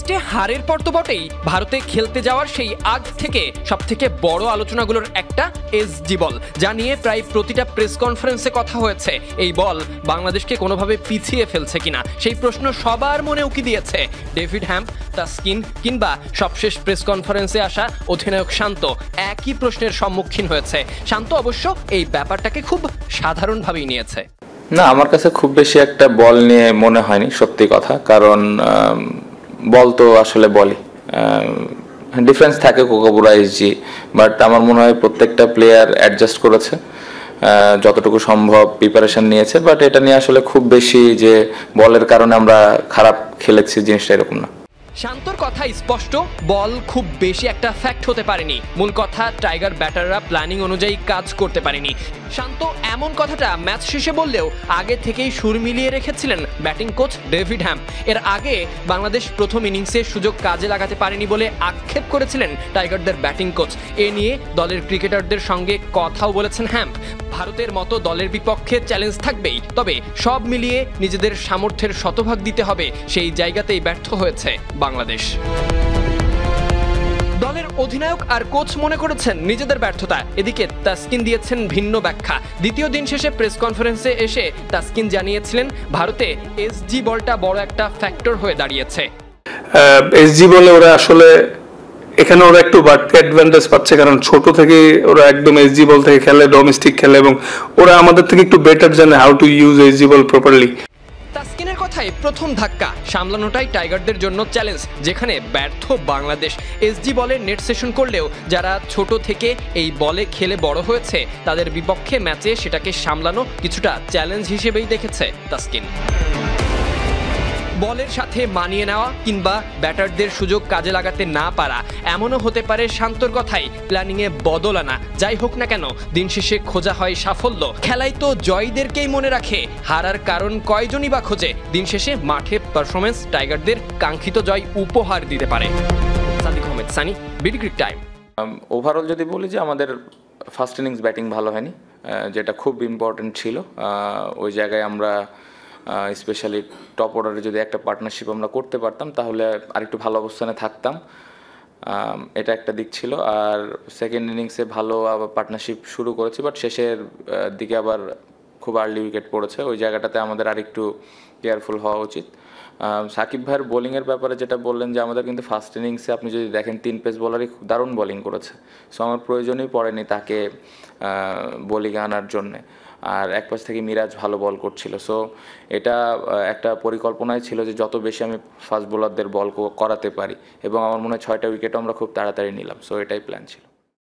টেস্টে হারের পর তো বটেই, ভারতে খেলতে যাওয়ার সেই আগ থেকে সবথেকে বড় আলোচনাগুলোর একটা এসজি বল, যা নিয়ে প্রায় প্রতিটা প্রেস কনফারেন্সে কথা হয়েছে। এই বল বাংলাদেশকে কোনোভাবে পিছিয়ে ফেলছে কিনা সেই প্রশ্ন সবার মনে উকি দিয়েছে। ডেভিড হ্যাম্প, তাসকিন কিংবা সবশেষ প্রেস কনফারেন্সে আসা অধিনায়ক শান্ত একই প্রশ্নের সম্মুখীন হয়েছে। শান্ত অবশ্য এই ব্যাপারটাকে খুব সাধারণভাবেই নিয়েছে। না, আমার কাছে খুব বেশি একটা বল নিয়ে মনে হয়নি, সত্যি কথা। কারণ বল তো আসলে বলই, ডিফারেন্স থাকে কোকাবুরা এসজি, বাট আমার মনে হয় প্রত্যেকটা প্লেয়ার অ্যাডজাস্ট করেছে, যতটুকু সম্ভব প্রিপারেশন নিয়েছে। বাট এটা নিয়ে আসলে খুব বেশি যে বলের কারণে আমরা খারাপ খেলেছি জিনিসটা এরকম না। শান্তর কথা স্পষ্ট, বল খুব বেশি একটা ফ্যাক্ট হতে পারেনি। মূল কথা, টাইগার ব্যাটাররা প্ল্যানিং অনুযায়ী কাজ করতে পারেনি। শান্ত এমন কথাটা ম্যাচ শেষে বললেও আগে থেকেই সুর মিলিয়ে রেখেছিলেন ব্যাটিং কোচ ডেভিড হ্যাম্প। এর আগে বাংলাদেশ প্রথম ইনিংসে সুযোগ কাজে লাগাতে পারেনি বলে আক্ষেপ করেছিলেন টাইগারদের ব্যাটিং কোচ। এ নিয়ে দলের ক্রিকেটারদের সঙ্গে কথাও বলেছেন হ্যাম্প। ভারতের মতো দলের বিপক্ষে চ্যালেঞ্জ থাকবেই, তবে সব মিলিয়ে নিজেদের সামর্থ্যের শতভাগ দিতে হবে, সেই জায়গাতেই ব্যর্থ হয়েছে বাংলাদেশ। দলের অধিনায়ক আর কোচ মনে করেছেন নিজেদের ব্যর্থতা। এদিকে তাসকিন দিয়েছেন ভিন্ন ব্যাখ্যা। দ্বিতীয় দিন শেষে প্রেস কনফারেন্সে এসে তাসকিন জানিয়েছিলেন ভারতে এসজি বলটা বড় একটা ফ্যাক্টর হয়ে দাঁড়িয়েছে। এসজি বলে ওরা আসলে এখানে ওরা একটু বাড়তি অ্যাডভান্টেজ পাচ্ছে, কারণ ছোট থেকে ওরা একদম এসজি বল থেকে খেলে, ডোমেস্টিক খেলে, এবং ওরা আমাদের থেকে একটু বেটার জানে how to use SG ball properly. তাসকিনের কথায় প্রথম ধাক্কা সামলানোটাই টাইগারদের জন্য চ্যালেঞ্জ, যেখানে ব্যর্থ বাংলাদেশ। এসজি বলে নেট সেশন করলেও যারা ছোট থেকে এই বলে খেলে বড় হয়েছে তাদের বিপক্ষে ম্যাচে সেটাকে সামলানো কিছুটা চ্যালেঞ্জ হিসেবেই দেখেছে তাসকিন। বলের সাথে মানিয়ে নেওয়া কিংবা ব্যাটারদের সুযোগ কাজে লাগাতে না পারা, এমনও হতে পারে শান্তর কথাই প্ল্যানিংয়ে বদল আনা। যাই হোক না কেন, দিন শেষে খোঁজা হয় সাফল্য। খেলাই তো জয়ীদেরকেই মনে রাখে, হারার কারণ কয়জনই বা খোঁজে। দিন শেষে মাঠে পারফরমেন্স টাইগারদের কাঙ্ক্ষিত জয় উপহার দিতে পারে। Sadiq Ahmed, Sunny, BD Cric Time. Overall যদি বলি যে আমাদের ফার্স্ট ইনিংস ব্যাটিং ভালো হয়নি, যেটা খুব ইম্পর্টেন্ট ছিল। ওই জায়গায় আমরা স্পেশালি টপ অর্ডারে যদি একটা পার্টনারশিপ আমরা করতে পারতাম তাহলে আরেকটু ভালো অবস্থানে থাকতাম, এটা একটা দিক ছিল। আর সেকেন্ড ইনিংসে ভালো আবার পার্টনারশিপ শুরু করেছি, বাট শেষের দিকে আবার খুব আর্লি উইকেট পড়েছে। ওই জায়গাটাতে আমাদের আরেকটু কেয়ারফুল হওয়া উচিত। সাকিব ভাইয়ের বোলিংয়ের ব্যাপারে যেটা বললেন যে আমাদের কিন্তু ফার্স্ট ইনিংসে আপনি যদি দেখেন 3 পেস বোলারই দারুণ বোলিং করেছে। সো আমার প্রয়োজনই পড়েনি তাকে বোলিংয়ে আনার জন্যে। আর এক পাশ থেকে মিরাজ ভালো বল করছিল। সো এটা একটা পরিকল্পনাই ছিল যে যত বেশি আমি ফাস্ট বোলারদের বল করাতে পারি, এবং আমার মনে হয় 6টা উইকেটও আমরা খুব তাড়াতাড়ি নিলাম। সো এটাই প্ল্যান ছিল।